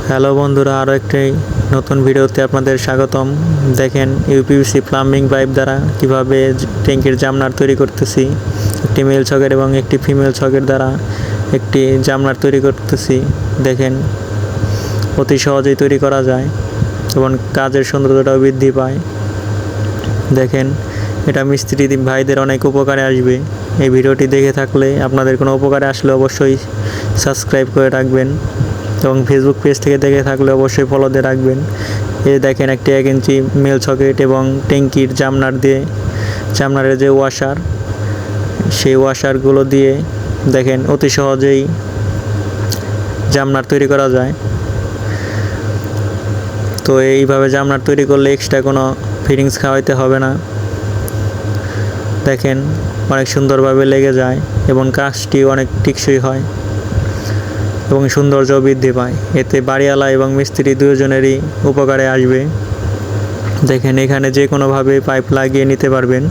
Hello বন্ধুরা, আরও একটি নতুন ভিডিওতে আপনাদের স্বাগতম। দেখেন ইউপিভিসি প্লাম্বিং পাইপ দ্বারা কিভাবে ট্যাঙ্কির জামনার তৈরি করতেছি। একটি মেল সকেট এবং একটি ফিমেল সকেট দ্বারা একটি জামনার তৈরি করতেছি। দেখেন অতি সহজেই তৈরি করা যায় এবং কাজের সৌন্দর্যটাও বৃদ্ধি পায়। দেখেন এটা মিস্ত্রি ভাইদের অনেক উপকারে আসবে। এই ভিডিওটি দেখে থাকলে আপনাদের কোনো উপকারে আসলে অবশ্যই সাবস্ক্রাইব করে রাখবেন এবং ফেসবুক পেজ থেকে দেখে থাকলে অবশ্যই ফলো দিয়ে রাখবেন। এই দেখেন একটি 1 ইঞ্চি মেল সকেট এবং ট্যাঙ্কির জামনারের যে ওয়াশার, সেই ওয়াশারগুলো দিয়ে দেখেন অতি সহজেই জামনার তৈরি করা যায়। তো এইভাবে জামনার তৈরি করলে এক্সট্রা কোনো ফিটিংস খাওয়াইতে হবে না। দেখেন অনেক সুন্দরভাবে লেগে যায় এবং কাজটি অনেক টেকসই হয় এবং সৌন্দর্য বৃদ্ধি পায়। এতে বাড়িওয়ালা এবং মিস্ত্রি দুজনেরই উপকারে আসবে। দেখেন এখানে যে কোনোভাবে পাইপ লাগিয়ে নিতে পারবেন।